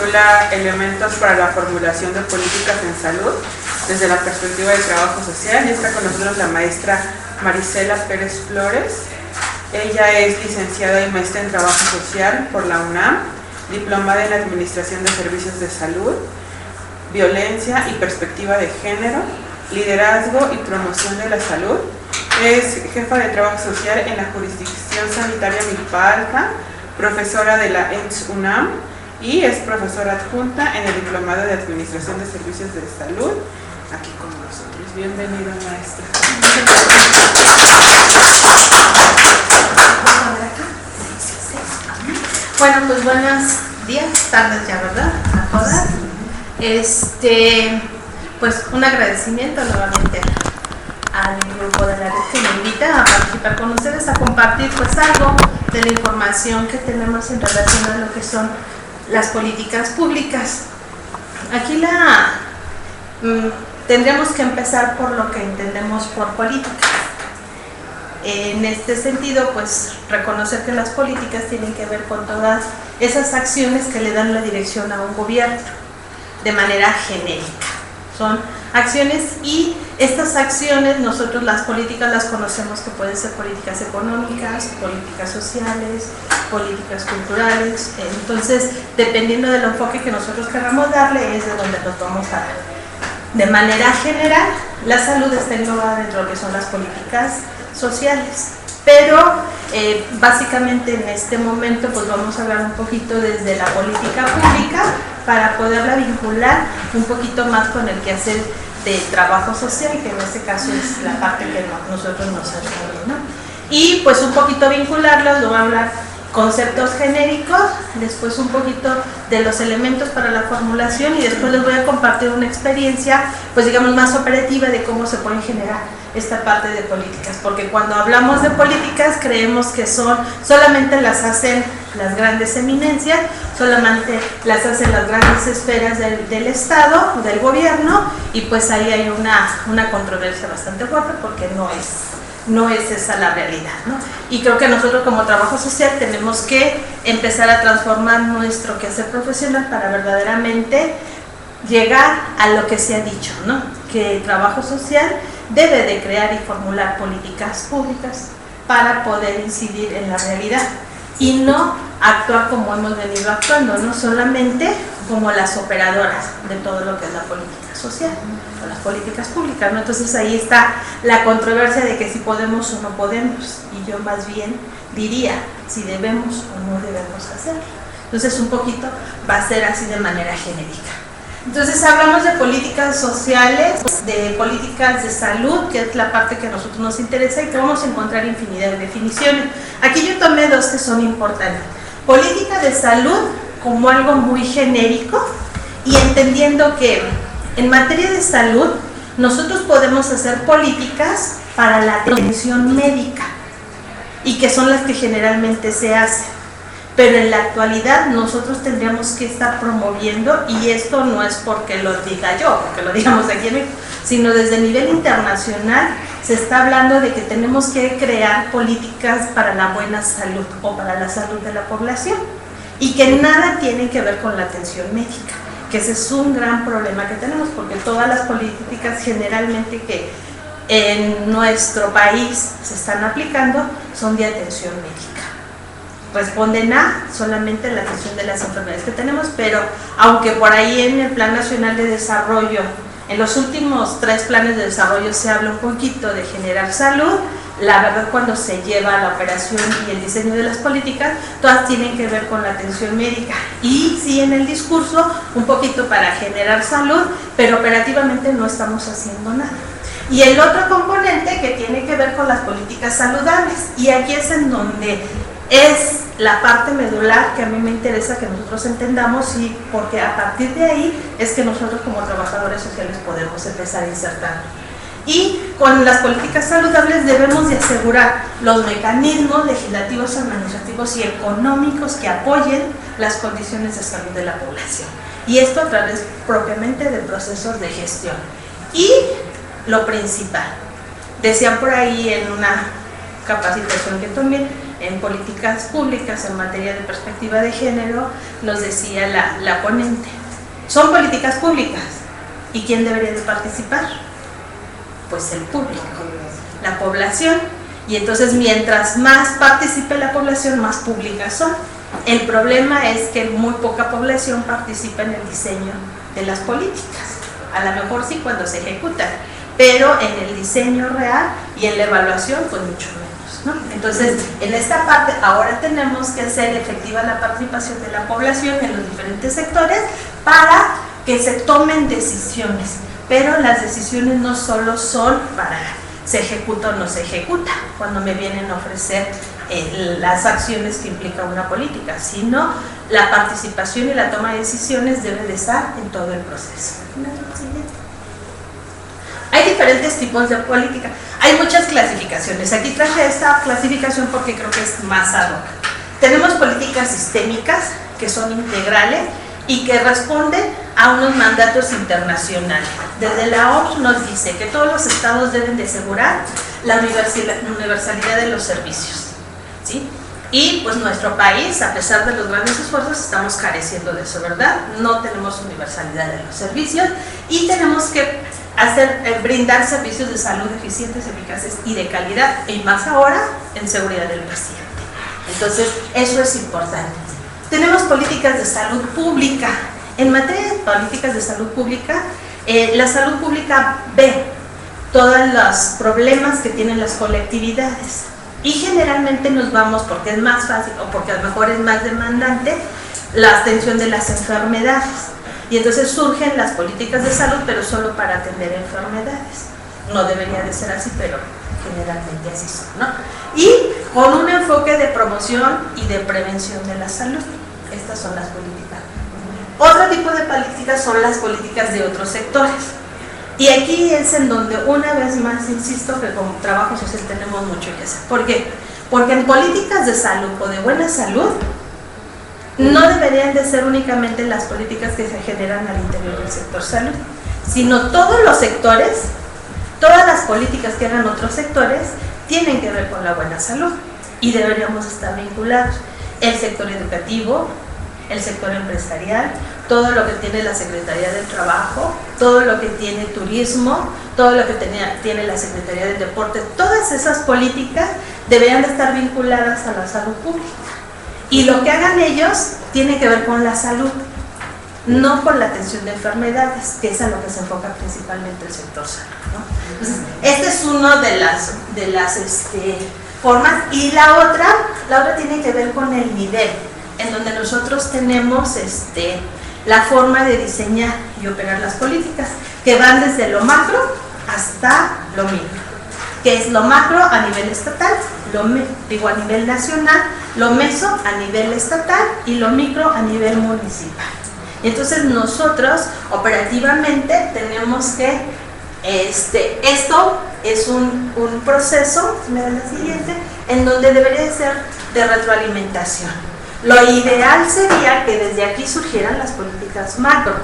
titula Elementos para la formulación de políticas en salud desde la perspectiva del trabajo social, y está con nosotros la maestra Marisela Pérez Flores. Ella es licenciada y maestra en trabajo social por la UNAM, diplomada en administración de servicios de salud, violencia y perspectiva de género, liderazgo y promoción de la salud. Es jefa de trabajo social en la jurisdicción sanitaria Milpa Alta, profesora de la ENS UNAM y es profesora adjunta en el diplomado de administración de servicios de salud aquí con nosotros. Bienvenida, maestra. Bueno, pues buenos días, tardes ya, ¿verdad? A todas. Pues un agradecimiento nuevamente al grupo de la red que me invita a participar con ustedes, a compartir pues algo de la información que tenemos en relación a lo que son las políticas públicas. Aquí tendremos que empezar por lo que entendemos por política. En este sentido, pues reconocer que las políticas tienen que ver con todas esas acciones que le dan la dirección a un gobierno de manera genérica. Son acciones, y estas acciones nosotros las políticas las conocemos que pueden ser políticas económicas, políticas sociales, políticas culturales. Entonces, dependiendo del enfoque que nosotros queramos darle, es de donde nos vamos a dar. De manera general, la salud está englobada dentro de lo que son las políticas sociales, pero básicamente en este momento pues vamos a hablar un poquito desde la política pública para poderla vincular un poquito más con el quehacer de trabajo social, que en este caso es la parte que nosotros nos ayudamos, ¿no? Y pues un poquito vincularlas, lo voy a hablar conceptos genéricos, después un poquito de los elementos para la formulación, y después les voy a compartir una experiencia pues digamos más operativa de cómo se pueden generar esta parte de políticas, porque cuando hablamos de políticas creemos que solamente las hacen las grandes eminencias, solamente las hacen las grandes esferas del Estado o del gobierno, y pues ahí hay una controversia bastante fuerte porque no es esa la realidad, ¿no? Y creo que nosotros como trabajo social tenemos que empezar a transformar nuestro quehacer profesional para verdaderamente llegar a lo que se ha dicho, ¿no? Que el trabajo social debe de crear y formular políticas públicas para poder incidir en la realidad y no actuar como hemos venido actuando, no solamente como las operadoras de todo lo que es la política social o las políticas públicas, ¿no? Entonces ahí está la controversia de que si podemos o no podemos, y yo más bien diría si debemos o no debemos hacerlo. Entonces un poquito va a ser así de manera genérica. Entonces hablamos de políticas sociales, de políticas de salud, que es la parte que a nosotros nos interesa y que vamos a encontrar infinidad de definiciones. Aquí yo tomé dos que son importantes. Política de salud como algo muy genérico, y entendiendo que en materia de salud nosotros podemos hacer políticas para la atención médica, y que son las que generalmente se hacen. Pero en la actualidad nosotros tendríamos que estar promoviendo, y esto no es porque lo diga yo, porque lo digamos aquí en México, sino desde el nivel internacional se está hablando de que tenemos que crear políticas para la buena salud o para la salud de la población, y que nada tiene que ver con la atención médica, que ese es un gran problema que tenemos, porque todas las políticas generalmente que en nuestro país se están aplicando son de atención médica. Responden a solamente la atención de las enfermedades que tenemos, pero aunque por ahí en el Plan Nacional de Desarrollo, en los últimos 3 planes de desarrollo se habla un poquito de generar salud, la verdad cuando se lleva a la operación y el diseño de las políticas, todas tienen que ver con la atención médica, y sí en el discurso un poquito para generar salud, pero operativamente no estamos haciendo nada. Y el otro componente que tiene que ver con las políticas saludables, y aquí es en donde es la parte medular que a mí me interesa que nosotros entendamos, y porque a partir de ahí es que nosotros como trabajadores sociales podemos empezar a insertar. Y con las políticas saludables debemos de asegurar los mecanismos legislativos, administrativos y económicos que apoyen las condiciones de salud de la población. Y esto a través propiamente de procesos de gestión. Y lo principal, decían por ahí en una capacitación que tomé, en políticas públicas en materia de perspectiva de género, nos decía la ponente. Son políticas públicas. ¿Y quién debería de participar? Pues el público, la población. Y entonces mientras más participe la población, más públicas son. El problema es que muy poca población participa en el diseño de las políticas. A lo mejor sí cuando se ejecutan, pero en el diseño real y en la evaluación pues mucho menos, ¿no? Entonces en esta parte ahora tenemos que hacer efectiva la participación de la población en los diferentes sectores para que se tomen decisiones, pero las decisiones no solo son para se ejecuta o no se ejecuta cuando me vienen a ofrecer las acciones que implica una política, sino la participación y la toma de decisiones debe de estar en todo el proceso. Hay diferentes tipos de política, hay muchas clasificaciones. Aquí traje esta clasificación porque creo que es más ad hoc. Tenemos políticas sistémicas que son integrales y que responden a unos mandatos internacionales. Desde la OMS nos dice que todos los estados deben de asegurar la universalidad de los servicios, ¿sí? Y pues nuestro país, a pesar de los grandes esfuerzos, estamos careciendo de eso, ¿verdad? No tenemos universalidad de los servicios y tenemos que brindar servicios de salud eficientes, eficaces y de calidad, y más ahora en seguridad del paciente. Entonces, eso es importante. Tenemos políticas de salud pública. En materia de políticas de salud pública, la salud pública ve todos los problemas que tienen las colectividades y generalmente nos vamos, porque es más fácil o porque a lo mejor es más demandante, la atención de las enfermedades. Y entonces surgen las políticas de salud, pero solo para atender enfermedades. No debería de ser así, pero generalmente así son, ¿no? Y con un enfoque de promoción y de prevención de la salud. Estas son las políticas. Otro tipo de políticas son las políticas de otros sectores. Y aquí es en donde una vez más insisto que como trabajo social tenemos mucho que hacer. ¿Por qué? Porque en políticas de salud o de buena salud no deberían de ser únicamente las políticas que se generan al interior del sector salud, sino todos los sectores, todas las políticas que hagan otros sectores tienen que ver con la buena salud y deberíamos estar vinculados. El sector educativo, el sector empresarial, todo lo que tiene la Secretaría del Trabajo, todo lo que tiene turismo, todo lo que tiene la Secretaría del Deporte, todas esas políticas deberían de estar vinculadas a la salud pública. Y lo que hagan ellos tiene que ver con la salud, no con la atención de enfermedades, que es a lo que se enfoca principalmente el sector salud, ¿no? Entonces, este es uno de las formas. Y la otra tiene que ver con el nivel, en donde nosotros tenemos la forma de diseñar y operar las políticas, que van desde lo macro hasta lo micro. Que es lo macro a nivel estatal, a nivel nacional, lo meso a nivel estatal y lo micro a nivel municipal. Entonces nosotros operativamente tenemos que, esto es un proceso, me da la siguiente, en donde debería ser de retroalimentación. Lo ideal sería que desde aquí surgieran las políticas macro,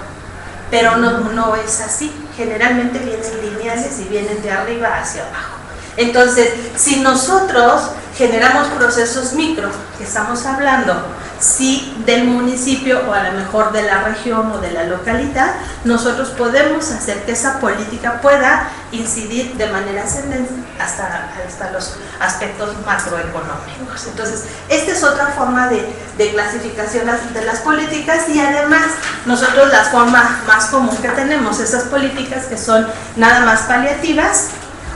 pero no es así. Generalmente vienen lineales y vienen de arriba hacia abajo. Entonces, si nosotros generamos procesos micro, que estamos hablando, sí del municipio o a lo mejor de la región o de la localidad, nosotros podemos hacer que esa política pueda incidir de manera ascendente hasta los aspectos macroeconómicos. Entonces, esta es otra forma de clasificación de las políticas y además nosotros la forma más común que tenemos, esas políticas que son nada más paliativas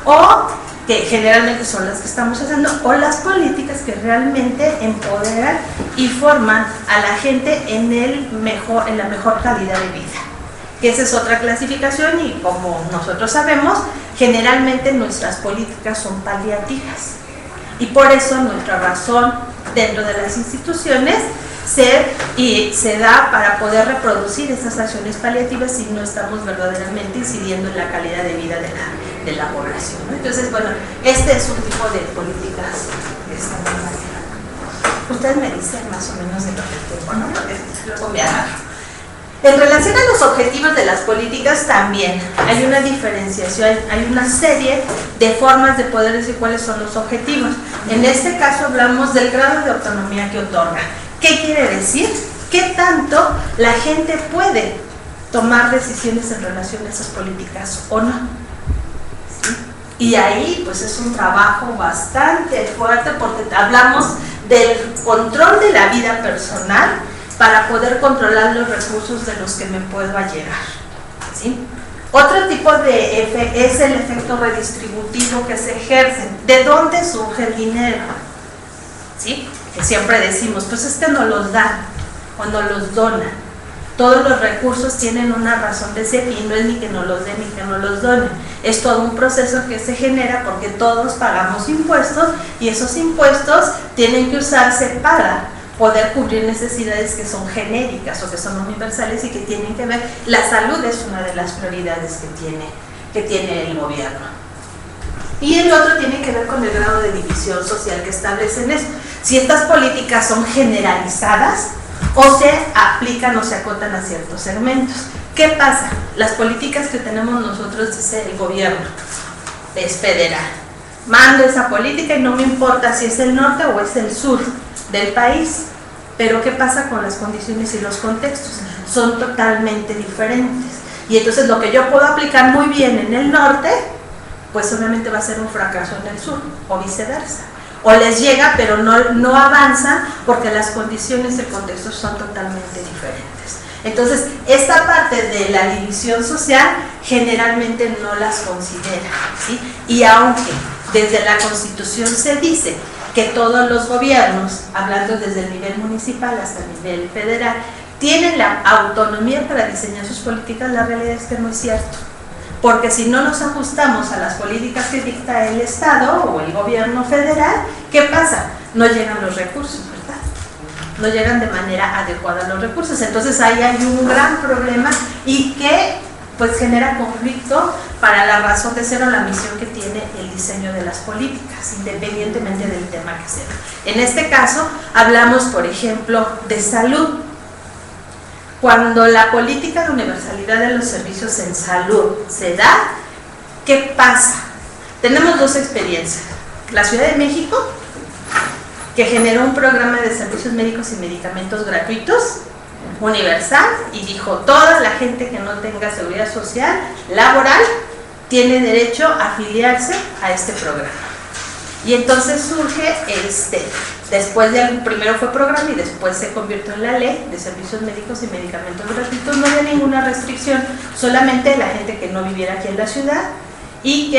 o que generalmente son las que estamos haciendo, o las políticas que realmente empoderan y forman a la gente en la mejor calidad de vida. Que esa es otra clasificación y como nosotros sabemos, generalmente nuestras políticas son paliativas. Y por eso nuestra razón dentro de las instituciones se da para poder reproducir esas acciones paliativas si no estamos verdaderamente incidiendo en la calidad de vida de la población, ¿no? Entonces, bueno, este es un tipo de políticas que están relacionadas. Ustedes me dicen más o menos de lo que tengo, ¿no? Porque luego me agarro. En relación a los objetivos de las políticas también hay una diferenciación, hay una serie de formas de poder decir cuáles son los objetivos. En este caso hablamos del grado de autonomía que otorga. ¿Qué quiere decir? ¿Qué tanto la gente puede tomar decisiones en relación a esas políticas o no? ¿Sí? Y ahí pues es un trabajo bastante fuerte porque hablamos del control de la vida personal para poder controlar los recursos de los que me puedo allegar. ¿Sí? Otro tipo de es el efecto redistributivo que se ejerce. ¿De dónde surge el dinero? ¿Sí? Que siempre decimos, pues es que nos los dan o nos los donan. Todos los recursos tienen una razón de ser y no es ni que nos los den ni que nos los donen. Es todo un proceso que se genera porque todos pagamos impuestos y esos impuestos tienen que usarse para poder cubrir necesidades que son genéricas o que son universales y que tienen que ver, la salud es una de las prioridades que tiene el gobierno. Y el otro tiene que ver con el grado de división social que establecen esto. Si estas políticas son generalizadas o se aplican o se acotan a ciertos segmentos. ¿Qué pasa? Las políticas que tenemos nosotros, dice el gobierno, es federal. Mando esa política y no me importa si es el norte o es el sur del país. Pero ¿qué pasa con las condiciones y los contextos? Son totalmente diferentes. Y entonces lo que yo puedo aplicar muy bien en el norte, pues obviamente va a ser un fracaso en el sur, o viceversa. O les llega, pero no avanzan porque las condiciones y el contexto son totalmente diferentes. Entonces, esta parte de la división social generalmente no las considera, ¿sí? Y aunque desde la Constitución se dice que todos los gobiernos, hablando desde el nivel municipal hasta el nivel federal, tienen la autonomía para diseñar sus políticas, la realidad es que no es cierto. Porque si no nos ajustamos a las políticas que dicta el Estado o el gobierno federal, ¿qué pasa? No llegan los recursos, ¿verdad? No llegan de manera adecuada los recursos. Entonces ahí hay un gran problema y que pues genera conflicto para la razón de ser o la misión que tiene el diseño de las políticas, independientemente del tema que sea. En este caso, hablamos, por ejemplo, de salud. Cuando la política de universalidad de los servicios en salud se da, ¿qué pasa? Tenemos dos experiencias. La Ciudad de México, que generó un programa de servicios médicos y medicamentos gratuitos, universal, y dijo, toda la gente que no tenga seguridad social, laboral, tiene derecho a afiliarse a este programa. Y entonces surge después primero fue programa y después se convirtió en la ley de servicios médicos y medicamentos gratuitos. No había ninguna restricción, solamente la gente que no viviera aquí en la ciudad y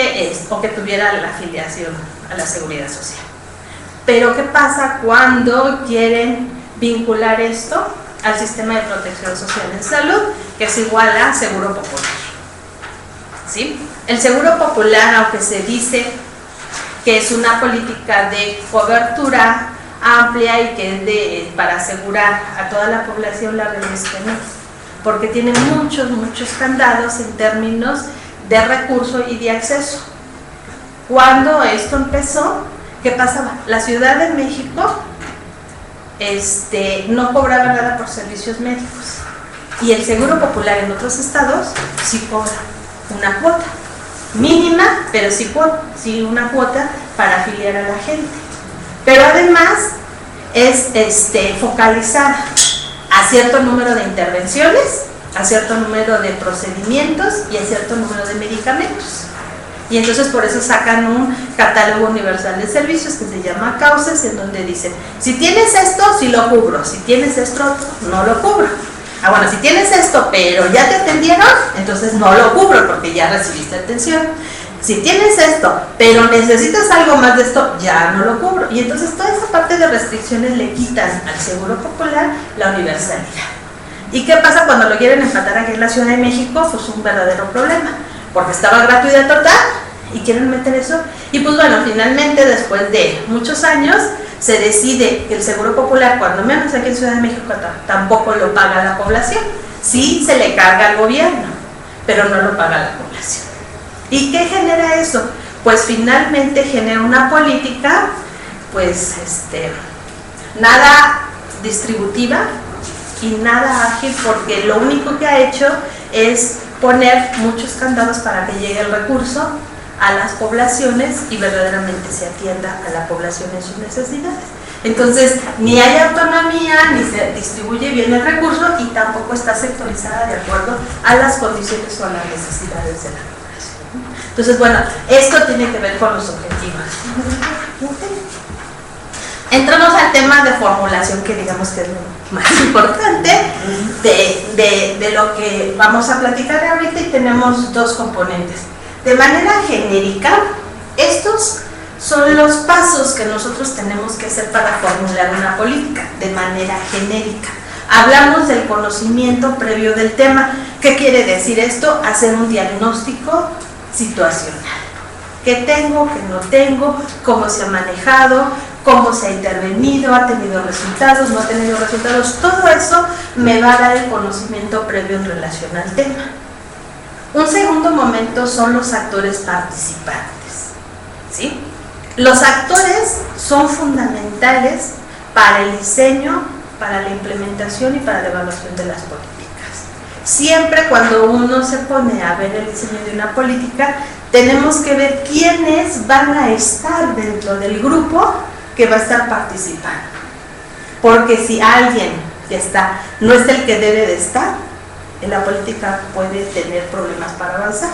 o que tuviera la afiliación a la seguridad social. Pero ¿qué pasa cuando quieren vincular esto al sistema de protección social en salud, que es igual a seguro popular? ¿Sí? El seguro popular, aunque se dice que es una política de cobertura amplia y que es para asegurar a toda la población, la realidad es que no, porque tiene muchos candados en términos de recurso y de acceso. Cuando esto empezó, ¿qué pasaba? La Ciudad de México no cobraba nada por servicios médicos y el Seguro Popular en otros estados sí cobra una cuota mínima, pero sí una cuota para afiliar a la gente, pero además es focalizada a cierto número de intervenciones, a cierto número de procedimientos y a cierto número de medicamentos. Y entonces por eso sacan un catálogo universal de servicios que se llama CAUSES, en donde dicen, si tienes esto, sí lo cubro, si tienes esto, no lo cubro. Bueno, si tienes esto, pero ya te atendieron, entonces no lo cubro porque ya recibiste atención. Si tienes esto, pero necesitas algo más de esto, ya no lo cubro. Y entonces toda esa parte de restricciones le quitan al Seguro Popular la universalidad. ¿Y qué pasa cuando lo quieren empatar aquí en la Ciudad de México? Pues un verdadero problema, porque estaba gratuidad total y quieren meter eso. Y pues bueno, finalmente después de muchos años se decide que el Seguro Popular, cuando menos aquí en Ciudad de México, tampoco lo paga la población. Sí se le carga al gobierno, pero no lo paga la población. ¿Y qué genera eso? Pues finalmente genera una política, pues nada distributiva, y nada ágil, porque lo único que ha hecho es poner muchos candados para que llegue el recurso a las poblaciones y verdaderamente se atienda a la población en sus necesidades. Entonces, ni hay autonomía, ni se distribuye bien el recurso y tampoco está sectorizada de acuerdo a las condiciones o a las necesidades de la población. Entonces, bueno, esto tiene que ver con los objetivos. Entramos al tema de formulación, que digamos que es lo más importante de lo que vamos a platicar ahorita, y tenemos dos componentes. De manera genérica, estos son los pasos que nosotros tenemos que hacer para formular una política, de manera genérica. Hablamos del conocimiento previo del tema. ¿Qué quiere decir esto? Hacer un diagnóstico situacional. ¿Qué tengo? ¿Qué no tengo? ¿Cómo se ha manejado? ¿Cómo se ha intervenido? ¿Ha tenido resultados? ¿No ha tenido resultados? Todo eso me va a dar el conocimiento previo en relación al tema. Un segundo momento son los actores participantes, ¿sí? Los actores son fundamentales para el diseño, para la implementación y para la evaluación de las políticas. Siempre cuando uno se pone a ver el diseño de una política, tenemos que ver quiénes van a estar dentro del grupo que va a estar participando. Porque si alguien que está no es el que debe de estar, en la política puede tener problemas para avanzar.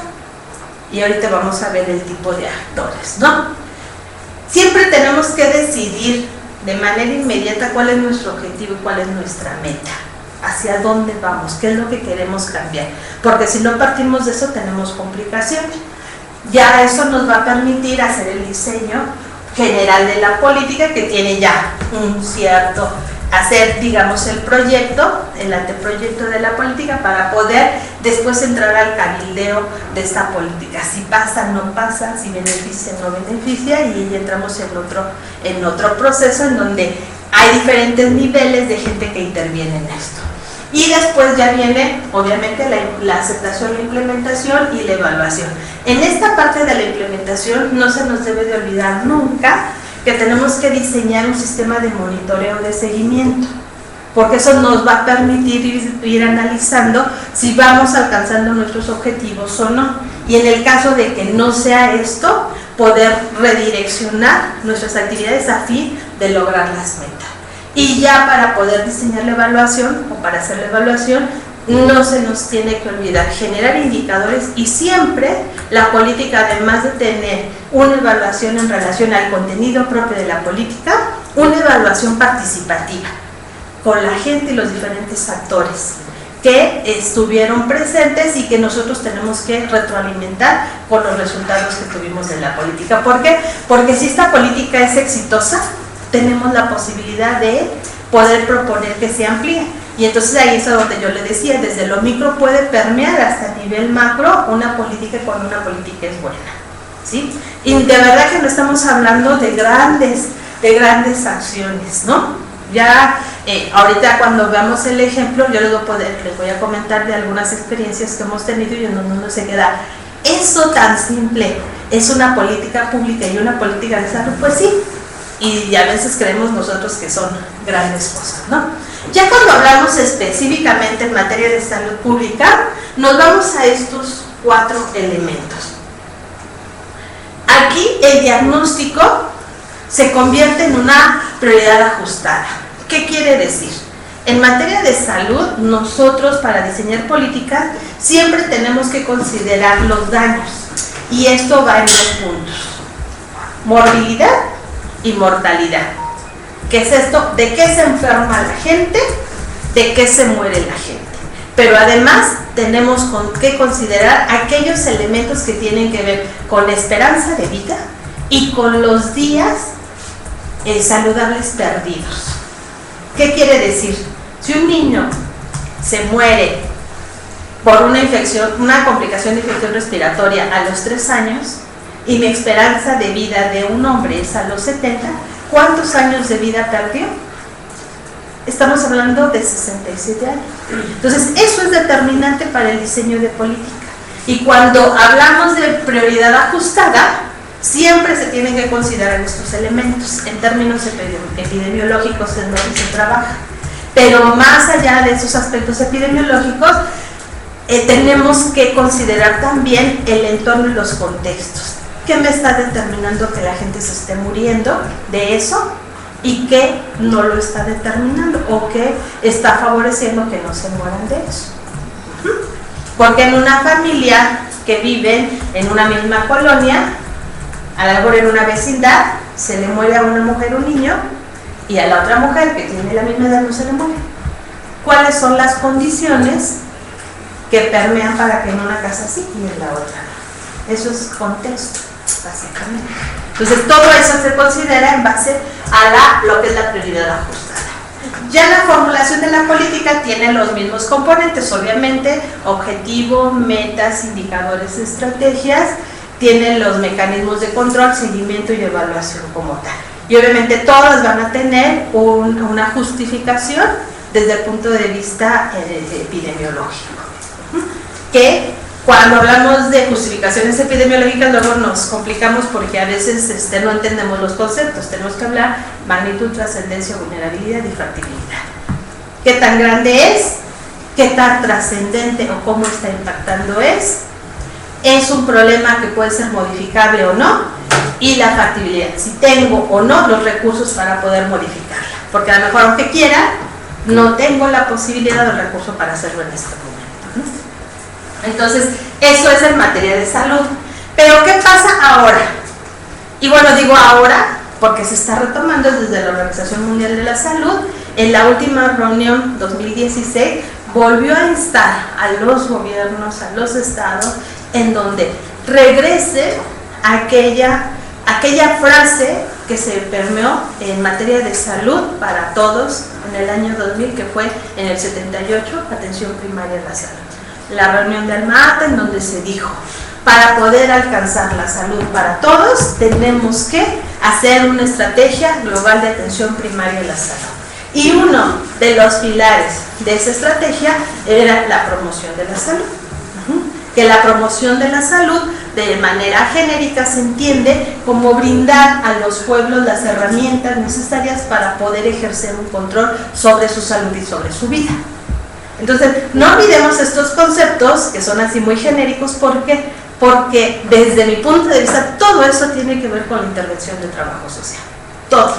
Y ahorita vamos a ver el tipo de actores, ¿no? Siempre tenemos que decidir de manera inmediata cuál es nuestro objetivo y cuál es nuestra meta, hacia dónde vamos, qué es lo que queremos cambiar, porque si no partimos de eso tenemos complicaciones. Ya eso nos va a permitir hacer el diseño general de la política, que tiene ya un cierto, hacer, digamos, el proyecto, el anteproyecto de la política, para poder después entrar al cabildeo de esta política, si pasa, no pasa, si beneficia, no beneficia, y ahí entramos en otro proceso en donde hay diferentes niveles de gente que interviene en esto. Y después ya viene, obviamente, la aceptación, la implementación y la evaluación. En esta parte de la implementación no se nos debe de olvidar nunca que tenemos que diseñar un sistema de monitoreo, de seguimiento, porque eso nos va a permitir ir analizando si vamos alcanzando nuestros objetivos o no. Y en el caso de que no sea esto, poder redireccionar nuestras actividades a fin de lograr las metas. Y ya para poder diseñar la evaluación o para hacer la evaluación, no se nos tiene que olvidar generar indicadores, y siempre la política, además de tener una evaluación en relación al contenido propio de la política, una evaluación participativa con la gente y los diferentes actores que estuvieron presentes y que nosotros tenemos que retroalimentar con los resultados que tuvimos de la política. ¿Por qué? Porque si esta política es exitosa, tenemos la posibilidad de poder proponer que se amplíe. Y entonces ahí es a donde yo le decía, desde lo micro puede permear hasta el nivel macro una política cuando una política es buena, ¿sí? Y de verdad que no estamos hablando de grandes acciones, ¿no? Ya ahorita cuando veamos el ejemplo, yo les voy a comentar de algunas experiencias que hemos tenido y en donde uno se queda, eso tan simple, es una política pública y una política de salud, pues sí. Y a veces creemos nosotros que son grandes cosas, ¿no? Ya cuando hablamos específicamente en materia de salud pública, nos vamos a estos 4 elementos. Aquí el diagnóstico se convierte en una prioridad ajustada. ¿Qué quiere decir? En materia de salud, nosotros para diseñar políticas siempre tenemos que considerar los daños, y esto va en 2 puntos: morbilidad y mortalidad. ¿Qué es esto? ¿De qué se enferma la gente? ¿De qué se muere la gente? Pero además tenemos que considerar aquellos elementos que tienen que ver con la esperanza de vida y con los días saludables perdidos. ¿Qué quiere decir? Si un niño se muere por una complicación de infección respiratoria a los 3 años, y mi esperanza de vida de un hombre es a los 70, ¿cuántos años de vida perdió? Estamos hablando de 67 años. Entonces, eso es determinante para el diseño de política. Y cuando hablamos de prioridad ajustada, siempre se tienen que considerar estos elementos en términos epidemiológicos en donde se trabaja. Pero más allá de esos aspectos epidemiológicos, tenemos que considerar también el entorno y los contextos. ¿Qué me está determinando que la gente se esté muriendo de eso? ¿Y qué no lo está determinando? ¿O qué está favoreciendo que no se mueran de eso? Porque en una familia que viven en una misma colonia, a lo mejor en una vecindad, se le muere a una mujer un niño y a la otra mujer que tiene la misma edad no se le muere. ¿Cuáles son las condiciones que permean para que en una casa sí y en la otra no? Eso es contexto, básicamente. Entonces todo eso se considera en base a lo que es la prioridad ajustada. Ya la formulación de la política tiene los mismos componentes, obviamente, objetivo, metas, indicadores, estrategias, tienen los mecanismos de control, seguimiento y evaluación como tal. Y obviamente todas van a tener una justificación desde el punto de vista epidemiológico. Que cuando hablamos de justificaciones epidemiológicas luego nos complicamos porque a veces no entendemos los conceptos. Tenemos que hablar magnitud, trascendencia, vulnerabilidad y factibilidad. ¿Qué tan grande es? ¿Qué tan trascendente o cómo está impactando es? ¿Es un problema que puede ser modificable o no? Y la factibilidad, si tengo o no los recursos para poder modificarla. Porque a lo mejor aunque quiera, no tengo la posibilidad o el recurso para hacerlo en este momento. Entonces, eso es en materia de salud. Pero, ¿qué pasa ahora? Y bueno, digo ahora porque se está retomando desde la Organización Mundial de la Salud. En la última reunión 2016 volvió a instar a los gobiernos, a los estados, en donde regrese aquella frase que se permeó en materia de salud para todos en el año 2000, que fue en el 78, atención primaria a la salud. La reunión de Alma-Ata, en donde se dijo, para poder alcanzar la salud para todos, tenemos que hacer una estrategia global de atención primaria a la salud. Y uno de los pilares de esa estrategia era la promoción de la salud. Que la promoción de la salud, de manera genérica, se entiende como brindar a los pueblos las herramientas necesarias para poder ejercer un control sobre su salud y sobre su vida. Entonces, no olvidemos estos conceptos que son así muy genéricos. ¿Por qué? Porque desde mi punto de vista todo eso tiene que ver con la intervención de trabajo social. Todo.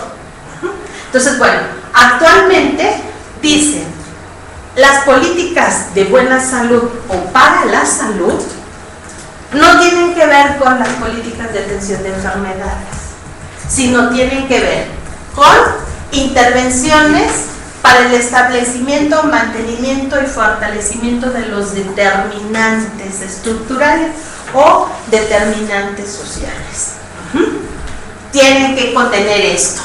Entonces, bueno, actualmente dicen, las políticas de buena salud o para la salud no tienen que ver con las políticas de atención de enfermedades, sino tienen que ver con intervenciones para el establecimiento, mantenimiento y fortalecimiento de los determinantes estructurales o determinantes sociales. Tienen que contener esto.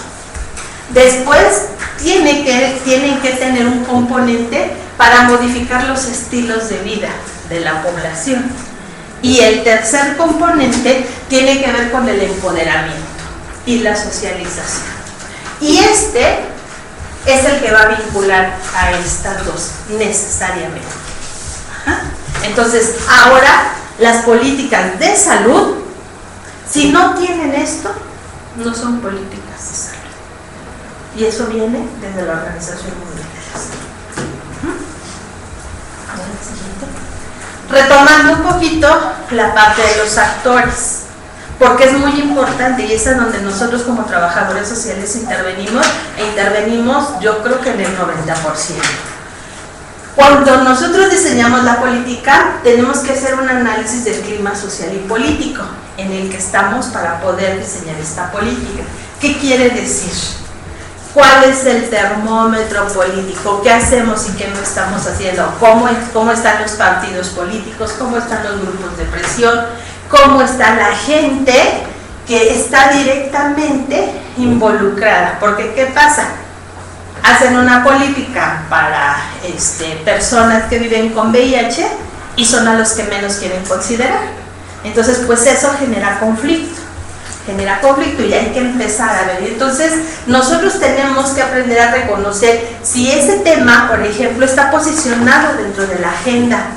Después tienen que tener un componente para modificar los estilos de vida de la población. Y el tercer componente tiene que ver con el empoderamiento y la socialización. Y este es el que va a vincular a estas dos necesariamente. Entonces, ahora las políticas de salud, si no tienen esto, no son políticas de salud. Y eso viene desde la Organización Mundial de la Salud. Retomando un poquito la parte de los actores, porque es muy importante y es en donde nosotros como trabajadores sociales intervenimos yo creo que en el 90%. Cuando nosotros diseñamos la política, tenemos que hacer un análisis del clima social y político en el que estamos para poder diseñar esta política. ¿Qué quiere decir? ¿Cuál es el termómetro político? ¿Qué hacemos y qué no estamos haciendo? ¿Cómo están los partidos políticos? ¿Cómo están los grupos de presión? ¿Cómo está la gente que está directamente involucrada? Porque ¿qué pasa? Hacen una política para personas que viven con VIH y son a los que menos quieren considerar. Entonces, pues eso genera conflicto y hay que empezar a ver. Entonces, nosotros tenemos que aprender a reconocer si ese tema, por ejemplo, está posicionado dentro de la agenda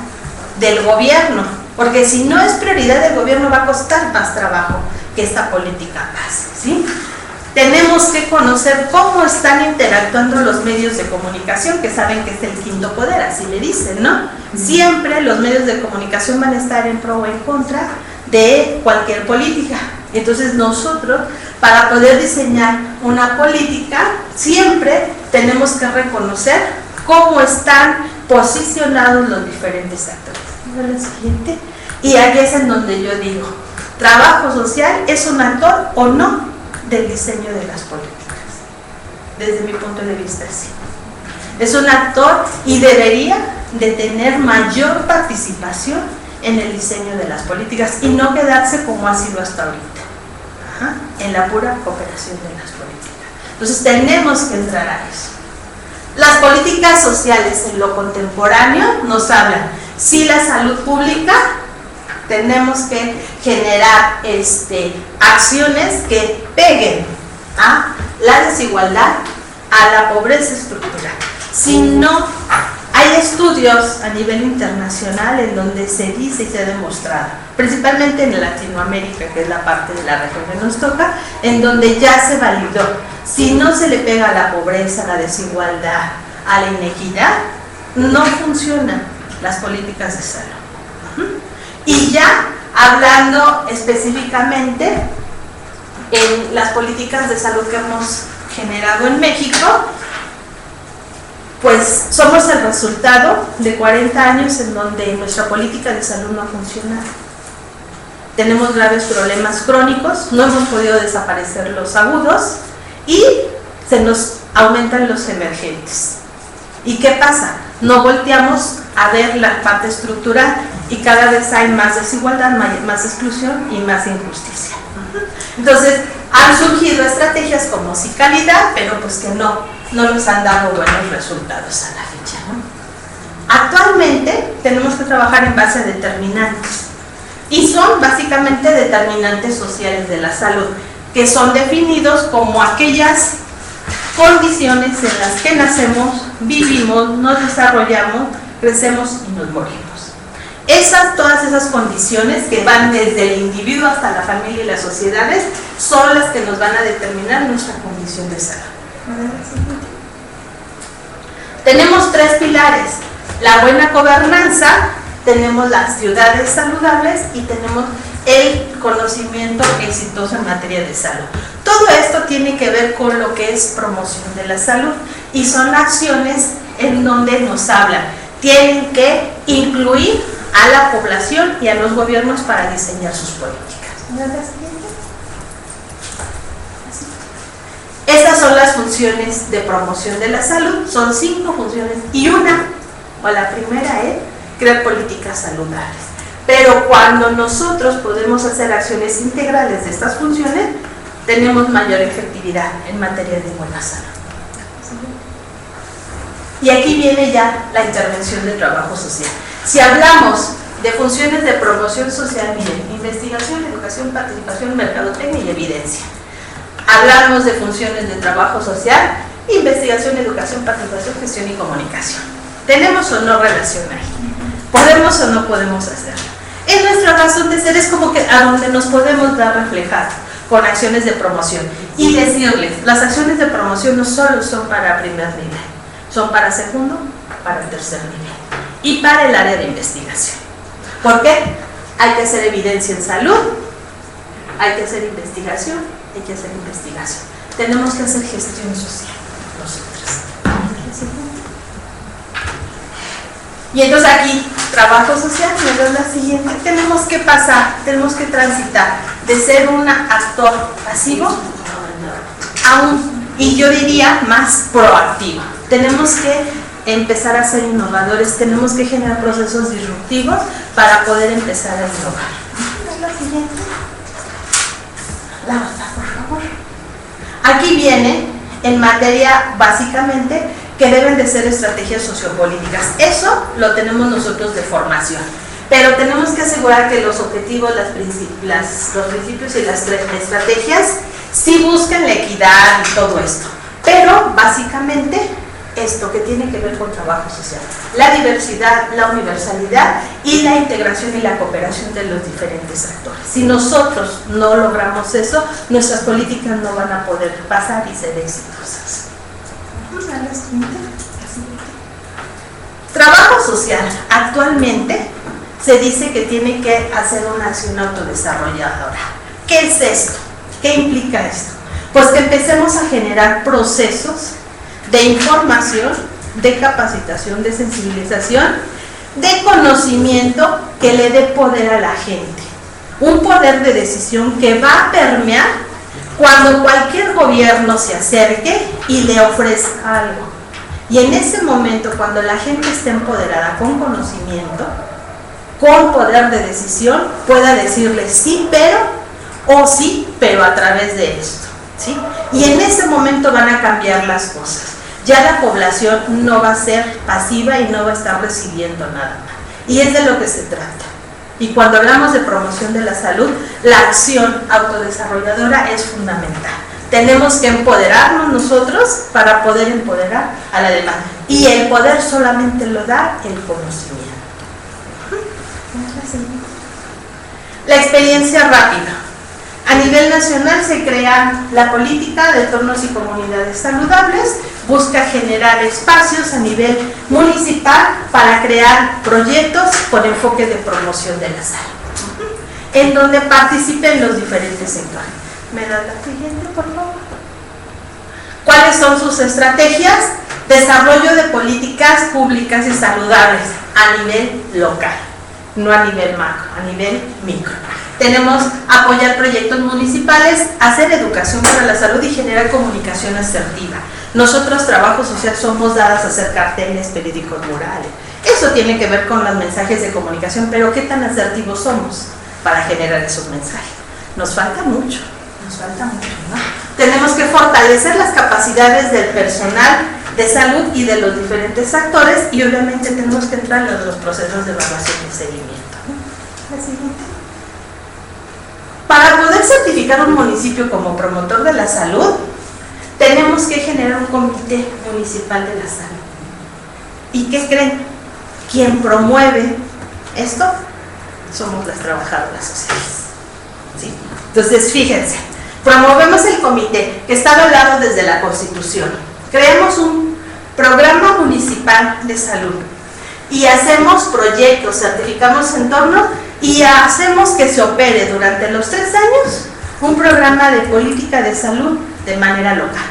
del gobierno, porque si no es prioridad del gobierno va a costar más trabajo que esta política pase, ¿sí? tenemos que conocer cómo están interactuando los medios de comunicación, que saben que es el quinto poder, así le dicen, ¿no? Siempre los medios de comunicación van a estar en pro o en contra de cualquier política. Entonces nosotros, para poder diseñar una política, siempre tenemos que reconocer cómo están posicionados los diferentes actores. La siguiente. Y aquí es en donde yo digo, trabajo social es un actor o no del diseño de las políticas. Desde mi punto de vista, sí. Es un actor y debería de tener mayor participación en el diseño de las políticas y no quedarse como ha sido hasta ahorita, en la pura cooperación de las políticas. Entonces tenemos que entrar a eso. Las políticas sociales en lo contemporáneo nos hablan, si la salud pública, tenemos que generar acciones que peguen a la desigualdad, a la pobreza estructural. Si no, hay estudios a nivel internacional en donde se dice y se ha demostrado, principalmente en Latinoamérica, que es la parte de la región que nos toca, en donde ya se validó, si no se le pega a la pobreza, a la desigualdad, a la inequidad, no funcionan las políticas de salud. Y ya hablando específicamente en las políticas de salud que hemos generado en México, pues somos el resultado de 40 años en donde nuestra política de salud no ha funcionado. Tenemos graves problemas crónicos, no hemos podido desaparecer los agudos y se nos aumentan los emergentes. ¿Y qué pasa? No volteamos a ver la parte estructural y cada vez hay más desigualdad, más exclusión y más injusticia. Entonces, han surgido estrategias como sí calidad, pero pues que no nos han dado buenos resultados a la fecha, ¿no? Actualmente tenemos que trabajar en base a determinantes y son básicamente determinantes sociales de la salud, que son definidos como aquellas condiciones en las que nacemos, vivimos, nos desarrollamos, crecemos y nos morimos. Todas esas condiciones que van desde el individuo hasta la familia y las sociedades son las que nos van a determinar nuestra condición de salud. Tenemos 3 pilares: la buena gobernanza, tenemos las ciudades saludables y tenemos el conocimiento exitoso en materia de salud. Todo esto tiene que ver con lo que es promoción de la salud y son acciones en donde nos hablan. Tienen que incluir a la población y a los gobiernos para diseñar sus políticas. Estas son las funciones de promoción de la salud, son 5 funciones y la primera es crear políticas saludables. Pero cuando nosotros podemos hacer acciones integrales de estas funciones, tenemos mayor efectividad en materia de buena salud. Y aquí viene ya la intervención del trabajo social. Si hablamos de funciones de promoción social, miren, investigación, educación, participación, mercadotecnia y evidencia. Hablamos de funciones de trabajo social, investigación, educación, participación, gestión y comunicación. ¿Tenemos o no relación ahí? ¿Podemos o no podemos hacerlo? En nuestra razón de ser es como que a donde nos podemos dar reflejado con acciones de promoción. Y decirles, las acciones de promoción no solo son para primer nivel, son para segundo, para tercer nivel y para el área de investigación. ¿Por qué? Hay que hacer evidencia en salud, hay que hacer investigación, hay que hacer investigación. Tenemos que hacer gestión social nosotros. Y entonces aquí, trabajo social, me da la siguiente. Tenemos que pasar, tenemos que transitar de ser un actor pasivo a y yo diría más proactivo. Tenemos que empezar a ser innovadores, tenemos que generar procesos disruptivos para poder empezar a innovar. La siguiente. La otra, por favor. Aquí viene en materia básicamente que deben de ser estrategias sociopolíticas. Eso lo tenemos nosotros de formación, pero tenemos que asegurar que los objetivos, los principios y las estrategias sí buscan la equidad y todo esto, pero básicamente esto que tiene que ver con trabajo social, la diversidad, la universalidad y la integración y la cooperación de los diferentes actores. Si nosotros no logramos eso, nuestras políticas no van a poder pasar y ser exitosas. Trabajo social. Actualmente se dice que tiene que hacer una acción autodesarrolladora. ¿Qué es esto? ¿Qué implica esto? Pues que empecemos a generar procesos de información, de capacitación, de sensibilización, de conocimiento que le dé poder a la gente. Un poder de decisión que va a permear cuando cualquier gobierno se acerque y le ofrezca algo. Y en ese momento, cuando la gente esté empoderada con conocimiento, con poder de decisión, pueda decirle sí, pero, o sí, pero a través de esto, ¿sí? Y en ese momento van a cambiar las cosas. Ya la población no va a ser pasiva y no va a estar recibiendo nada. Y es de lo que se trata. Y cuando hablamos de promoción de la salud, la acción autodesarrolladora es fundamental. Tenemos que empoderarnos nosotros para poder empoderar a la demás. Y el poder solamente lo da el conocimiento. La experiencia rápida. A nivel nacional se crea la política de entornos y comunidades saludables, busca generar espacios a nivel municipal para crear proyectos con enfoque de promoción de la salud, en donde participen los diferentes sectores. ¿Me da la siguiente, por favor? ¿Cuáles son sus estrategias? Desarrollo de políticas públicas y saludables a nivel local, no a nivel macro, a nivel micro. Tenemos apoyar proyectos municipales, hacer educación para la salud y generar comunicación asertiva. Nosotros, trabajo social, somos dadas a hacer carteles, periódicos, murales. Eso tiene que ver con los mensajes de comunicación, pero ¿qué tan asertivos somos para generar esos mensajes? Nos falta mucho, ¿no? Tenemos que fortalecer las capacidades del personal de salud y de los diferentes actores, y obviamente tenemos que entrar en los procesos de evaluación y seguimiento. La siguiente. Para poder certificar un municipio como promotor de la salud, tenemos que generar un comité municipal de la salud. ¿Y qué creen? Quien promueve esto somos las trabajadoras sociales, ¿sí? Entonces, fíjense, promovemos el comité que está avalado desde la Constitución. Creamos un programa municipal de salud y hacemos proyectos, certificamos entornos y hacemos que se opere durante los 3 años un programa de política de salud de manera local.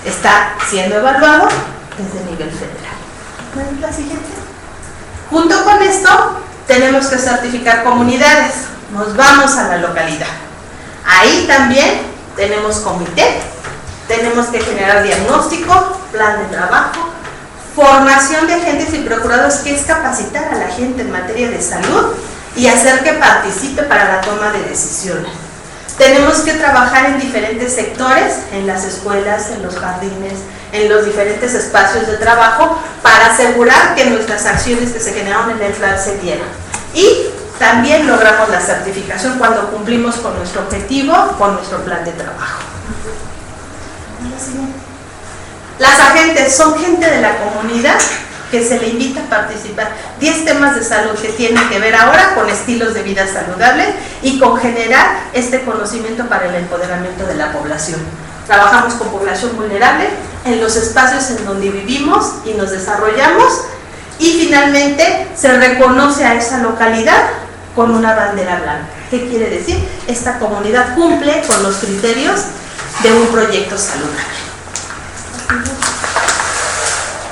Está siendo evaluado desde el nivel federal. ¿Cuál es la siguiente? Junto con esto, tenemos que certificar comunidades. Nos vamos a la localidad. Ahí también tenemos comité, tenemos que generar diagnóstico, plan de trabajo, formación de agentes y procuradores, que es capacitar a la gente en materia de salud y hacer que participe para la toma de decisiones. Tenemos que trabajar en diferentes sectores, en las escuelas, en los jardines, en los diferentes espacios de trabajo, para asegurar que nuestras acciones que se generaron en el plan se dieran. Y también logramos la certificación cuando cumplimos con nuestro objetivo, con nuestro plan de trabajo. Las agentes son gente de la comunidad que se le invita a participar. 10 temas de salud que tienen que ver ahora con estilos de vida saludables y con generar este conocimiento para el empoderamiento de la población. Trabajamos con población vulnerable en los espacios en donde vivimos y nos desarrollamos, y finalmente se reconoce a esa localidad con una bandera blanca. ¿Qué quiere decir? Esta comunidad cumple con los criterios de un proyecto saludable.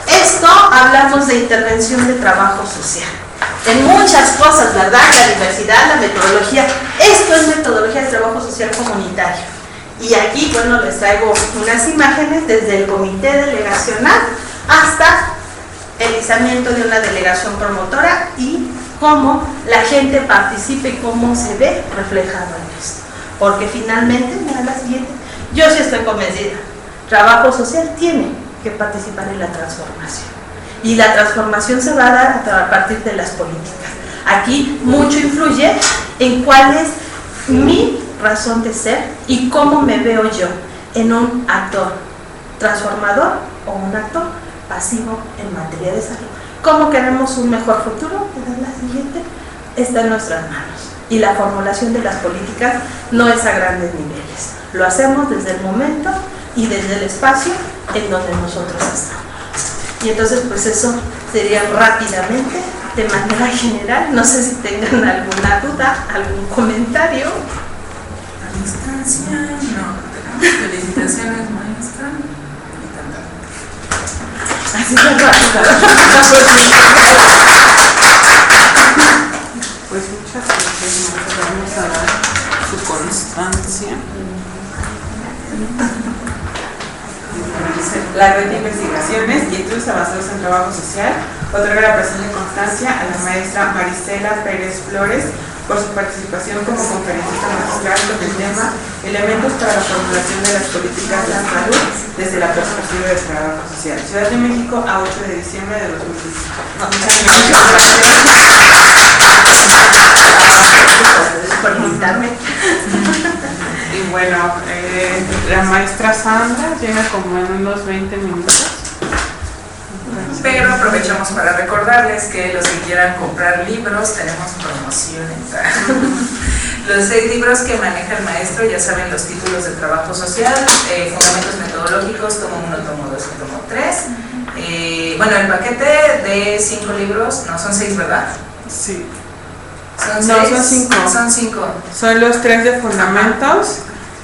Esto hablamos de intervención de trabajo social. En muchas cosas, ¿verdad? La diversidad, la metodología. Esto es metodología de trabajo social comunitario. Y aquí, bueno, les traigo unas imágenes desde el comité delegacional hasta el izamiento de una delegación promotora y cómo la gente participa y cómo se ve reflejado en esto. Porque finalmente, mira la siguiente, yo sí estoy convencida, trabajo social tiene que participar en la transformación. Y la transformación se va a dar a partir de las políticas. Aquí mucho influye en cuál es mi razón de ser y cómo me veo yo en un actor transformador o un acto pasivo en materia de salud. ¿Cómo queremos un mejor futuro? La siguiente está en nuestras manos. Y la formulación de las políticas no es a grandes niveles. Lo hacemos desde el momento y desde el espacio en donde nosotros estamos. Y entonces, pues eso sería rápidamente, de manera general. No sé si tengan alguna duda, algún comentario. A distancia, no. Felicitaciones, maestra. Así es rápido. Pues muchas gracias, maestra. Vamos a dar su constancia. La red de investigaciones y estudios avanzados en trabajo social otorga la presente constancia a la maestra Marisela Pérez Flores por su participación como conferencista magistral con el tema Elementos para la formulación de las políticas de la salud desde la perspectiva del trabajo social. Ciudad de México, a 8 de diciembre de 2015. Por invitarme. Y bueno, la maestra Sandra llega como en unos 20 minutos. Pero aprovechamos para recordarles que los que quieran comprar libros, tenemos promociones. Los 6 libros que maneja el maestro, ya saben, los títulos de trabajo social, fundamentos metodológicos, tomo 1, tomo 2 y tomo 3. Bueno, el paquete de 5 libros, no, son 6, ¿verdad? Sí. ¿Son 6? No, son 5. Son 5. Son los 3 de fundamentos,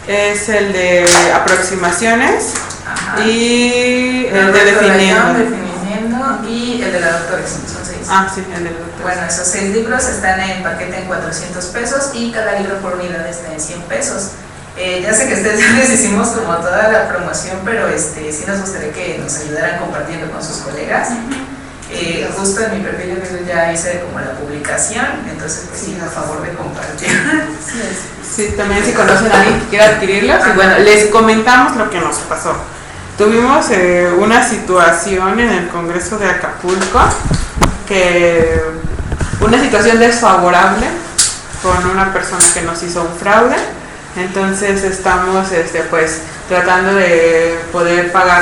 es el de aproximaciones. Ajá. Y el de definiendo. Y el de la doctora, son 6. Ah, sí, el de la doctora. Bueno, esos 6 libros están en paquete en 400 pesos y cada libro por unidad está en 100 pesos. Ya sé que ustedes les hicimos como toda la promoción, pero sí nos gustaría que nos ayudaran compartiendo con sus colegas. Justo en mi perfil yo ya hice como la publicación, entonces pues sí, a favor de compartir. Sí, también si conocen a alguien que quiera adquirirlos. Y bueno, les comentamos lo que nos pasó. Tuvimos una situación en el Congreso de Acapulco, una situación desfavorable con una persona que nos hizo un fraude. Entonces estamos pues tratando de poder pagar